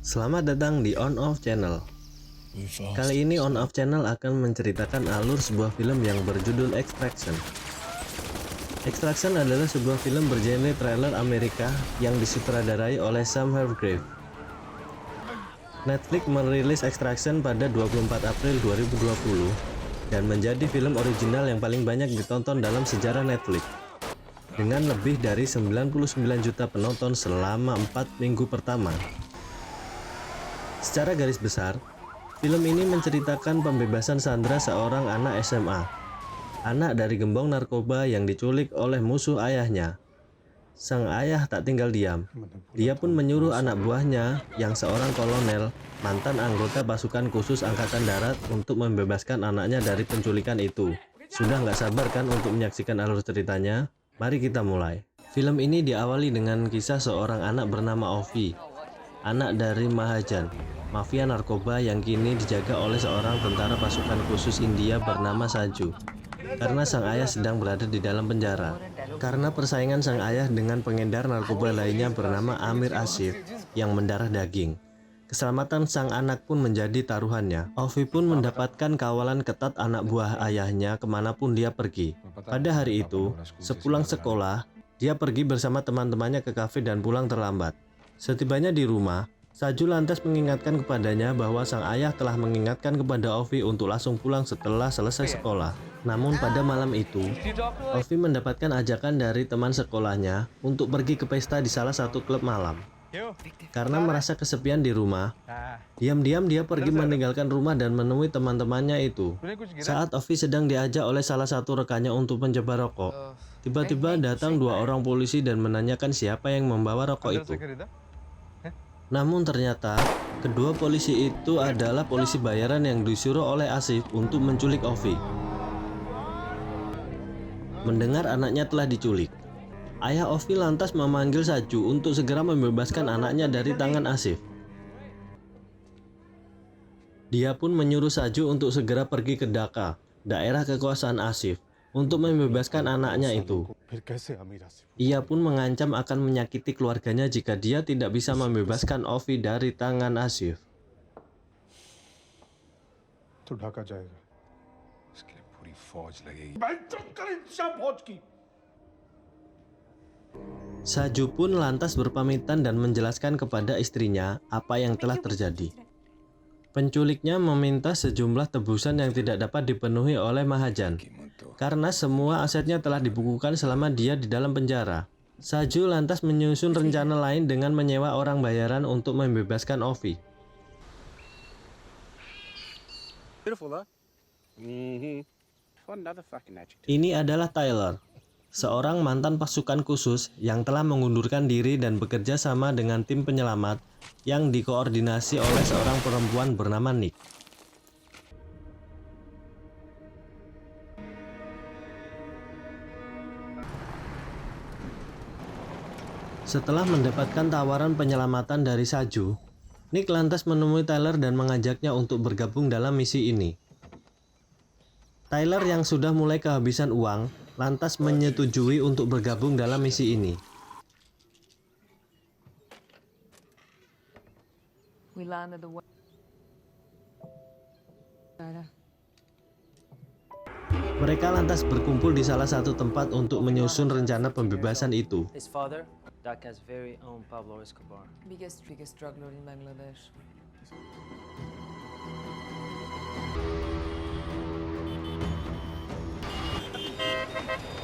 Selamat datang di On Off Channel. Kali ini On Off Channel akan menceritakan alur sebuah film yang berjudul Extraction. Extraction adalah sebuah film bergenre trailer Amerika yang disutradarai oleh Sam Hargrave. Netflix merilis Extraction pada 24 April 2020 dan menjadi film original yang paling banyak ditonton dalam sejarah Netflix. Dengan lebih dari 99 juta penonton selama 4 minggu pertama. Secara garis besar, film ini menceritakan pembebasan Sandra, seorang anak SMA, anak dari gembong narkoba yang diculik oleh musuh ayahnya. Sang ayah tak tinggal diam. Dia pun menyuruh anak buahnya yang seorang kolonel, mantan anggota pasukan khusus Angkatan Darat, untuk membebaskan anaknya dari penculikan itu. Sudah nggak sabar kan untuk menyaksikan alur ceritanya? Mari kita mulai. Film ini diawali dengan kisah seorang anak bernama Ovi, anak dari Mahajan, mafia narkoba yang kini dijaga oleh seorang tentara pasukan khusus India bernama Saju. Karena sang ayah sedang berada di dalam penjara. Karena persaingan sang ayah dengan pengedar narkoba lainnya bernama Amir Asif yang mendarah daging. Keselamatan sang anak pun menjadi taruhannya. Ovi pun mendapatkan kawalan ketat anak buah ayahnya kemanapun dia pergi. Pada hari itu, sepulang sekolah, dia pergi bersama teman-temannya ke kafe dan pulang terlambat. Setibanya di rumah, Saju lantas mengingatkan kepadanya bahwa sang ayah telah mengingatkan kepada Ovi untuk langsung pulang setelah selesai sekolah. Namun pada malam itu, Ovi mendapatkan ajakan dari teman sekolahnya untuk pergi ke pesta di salah satu klub malam. Karena merasa kesepian di rumah, diam-diam dia pergi meninggalkan rumah dan menemui teman-temannya itu. Saat Ovi sedang diajak oleh salah satu rekannya untuk mencoba rokok, tiba-tiba datang dua orang polisi dan menanyakan siapa yang membawa rokok itu. Namun ternyata, kedua polisi itu adalah polisi bayaran yang disuruh oleh Asif untuk menculik Ovi. Mendengar anaknya telah diculik, ayah Ovi lantas memanggil Saju untuk segera membebaskan anaknya dari tangan Asif. Dia pun menyuruh Saju untuk segera pergi ke Dhaka, daerah kekuasaan Asif, untuk membebaskan anaknya itu. Ia pun mengancam akan menyakiti keluarganya jika dia tidak bisa membebaskan Ovi dari tangan Asif. Saju pun lantas berpamitan dan menjelaskan kepada istrinya apa yang telah terjadi. Penculiknya meminta sejumlah tebusan yang tidak dapat dipenuhi oleh Mahajan, karena semua asetnya telah dibukukan selama dia di dalam penjara. Saju lantas menyusun rencana lain dengan menyewa orang bayaran untuk membebaskan Ovi. Ini adalah Tyler, seorang mantan pasukan khusus yang telah mengundurkan diri dan bekerja sama dengan tim penyelamat yang dikoordinasi oleh seorang perempuan bernama Nick. Setelah mendapatkan tawaran penyelamatan dari Saju, Nick lantas menemui Tyler dan mengajaknya untuk bergabung dalam misi ini. Tyler yang sudah mulai kehabisan uang, lantas menyetujui untuk bergabung dalam misi ini. Mereka lantas berkumpul di salah satu tempat untuk menyusun rencana pembebasan itu. Dhaka's very own Pablo Escobar. Biggest drug lord in Bangladesh.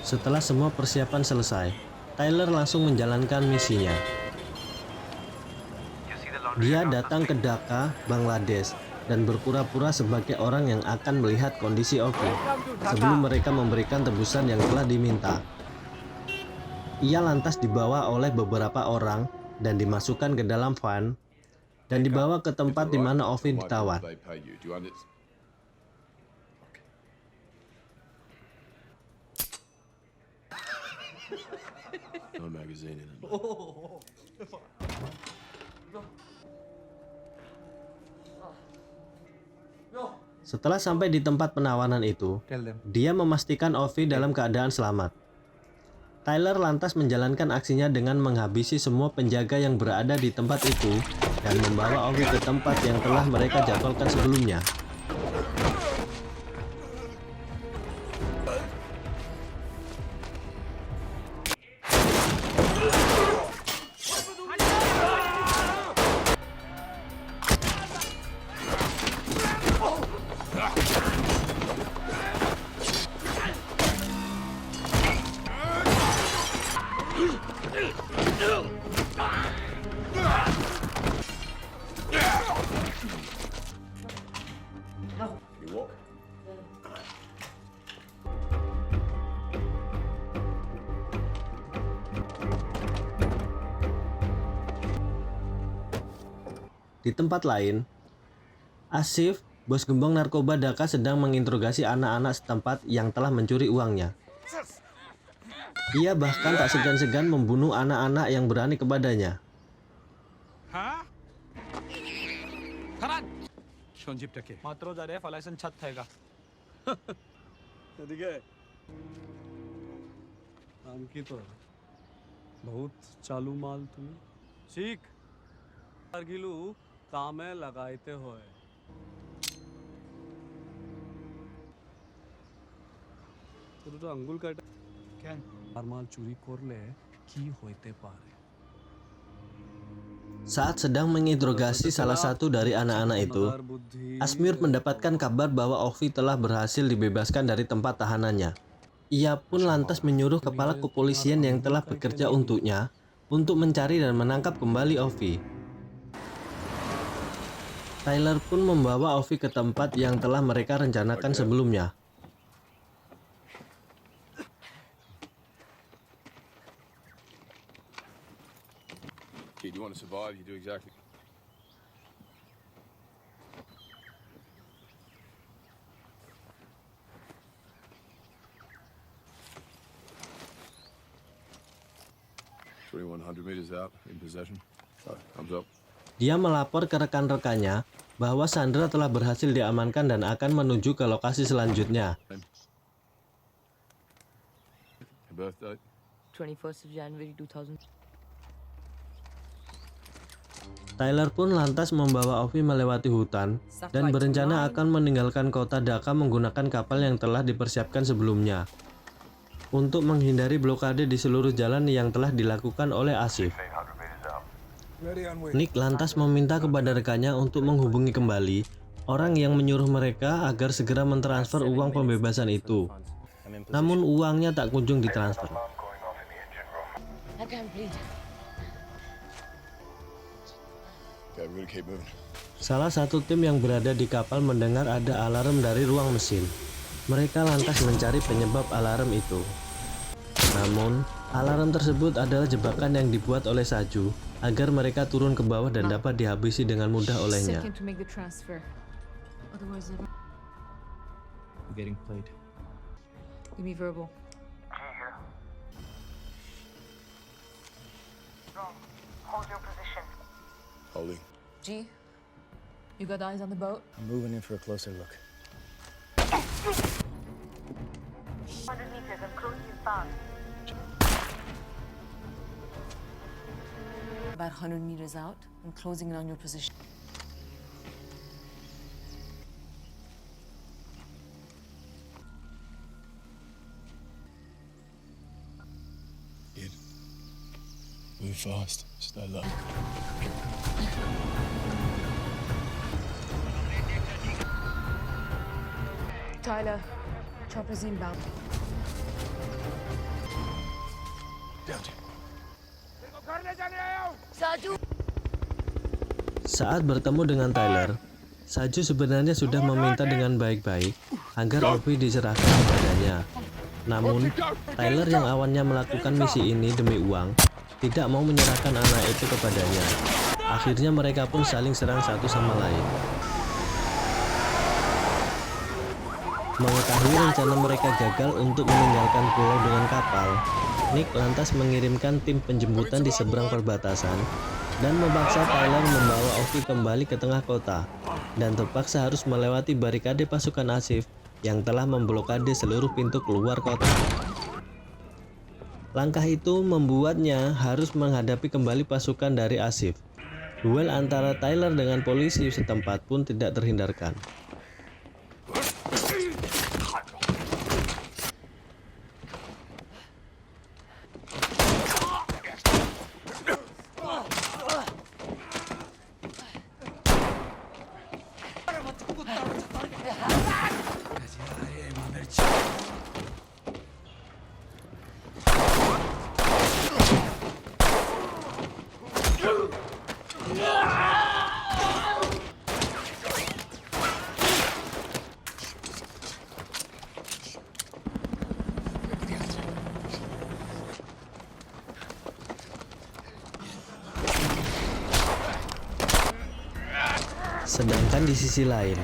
Setelah semua persiapan selesai, Tyler langsung menjalankan misinya. Dia datang ke Dhaka, Bangladesh, dan berpura-pura sebagai orang yang akan melihat kondisi Ovi sebelum mereka memberikan tebusan yang telah diminta. Ia lantas dibawa oleh beberapa orang dan dimasukkan ke dalam van dan dibawa ke tempat di mana Ovi ditawan. Setelah sampai di tempat penawanan itu, dia memastikan Ovi dalam keadaan selamat. Tyler lantas menjalankan aksinya dengan menghabisi semua penjaga yang berada di tempat itu dan membawa Ovi ke tempat yang telah mereka jadwalkan sebelumnya. Di tempat lain, Asif, bos gembong narkoba Dhaka, sedang menginterogasi anak-anak setempat yang telah mencuri uangnya. Ia bahkan tak segan-segan membunuh anak-anak yang berani kepadanya. 편집됐게 मात्र जारे फलायसन छत थाएगा এদিকে নাম কি তোর বহুত চালু মাল তুমি শিখ আর গিলু কামে লাগাইতে হয় তো দুটো আঙ্গুল কাটা কেন আর মাল চুরি করলে কি হইতে পারে Saat sedang menginterogasi salah satu dari anak-anak itu, Asmir mendapatkan kabar bahwa Ovi telah berhasil dibebaskan dari tempat tahanannya. Ia pun lantas menyuruh kepala kepolisian yang telah bekerja untuknya untuk mencari dan menangkap kembali Ovi. Tyler pun membawa Ovi ke tempat yang telah mereka rencanakan sebelumnya. Kid, you want to survive, you do exactly. $2,100 out, in possession. Thumbs up. Dia melapor ke rekan-rekannya bahwa Sandra telah berhasil diamankan dan akan menuju ke lokasi selanjutnya. Your birthday? 21st of January 2000. Tyler pun lantas membawa Ovi melewati hutan dan berencana akan meninggalkan kota Dhaka menggunakan kapal yang telah dipersiapkan sebelumnya untuk menghindari blokade di seluruh jalan yang telah dilakukan oleh Asif. Nick lantas meminta kepada rekannya untuk menghubungi kembali orang yang menyuruh mereka agar segera mentransfer uang pembebasan itu. Namun uangnya tak kunjung ditransfer. I can't bleed. Okay, we're gonna keep moving. Salah satu tim yang berada di kapal mendengar ada alarm dari ruang mesin. Mereka lantas mencari penyebab alarm itu. Namun, alarm tersebut adalah jebakan yang dibuat oleh Saju agar mereka turun ke bawah dan dapat dihabisi dengan mudah olehnya. Second to make the transfer. Otherwise, never. getting played Give me verbal. Hold your position. Holding. G, you got eyes on the boat? I'm moving in for a closer look 100 meters and closing fast. About 100 meters out and closing in on your position. Kid. Move fast. Stay low. Tyler, chopper's inbound. Down. Saat bertemu dengan Tyler, Saju sebenarnya sudah meminta dengan baik-baik agar Ovi diserahkan kepadanya. Namun, Tyler yang awalnya melakukan misi ini demi uang, tidak mau menyerahkan anak itu kepadanya. Akhirnya mereka pun saling serang satu sama lain. Mengetahui rencana mereka gagal untuk meninggalkan pulau dengan kapal, Nick lantas mengirimkan tim penjemputan di seberang perbatasan dan memaksa Tyler membawa Ovi kembali ke tengah kota dan terpaksa harus melewati barikade pasukan Asif yang telah memblokade seluruh pintu keluar kota. Langkah itu membuatnya harus menghadapi kembali pasukan dari Asif. Duel antara Tyler dengan polisi setempat pun tidak terhindarkan. Sedangkan di sisi lain,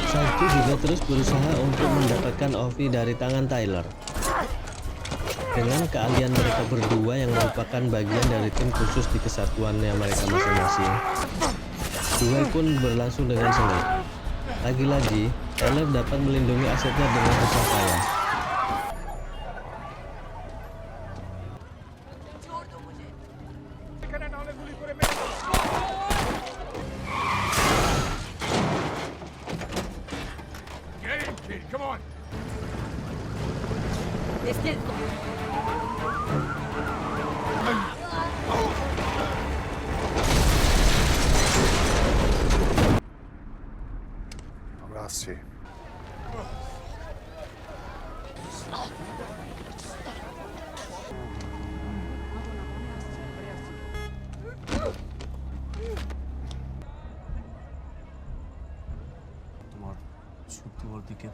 Satu juga terus berusaha untuk mendapatkan Ovi dari tangan Tyler. Dengan keahlian mereka berdua yang merupakan bagian dari tim khusus di kesatuannya mereka masing-masing, duel pun berlangsung dengan sengit. Lagi-lagi, Tyler dapat melindungi asetnya dengan susah payah. Come on. Grazie. তোমার সত্যি ওর দিকে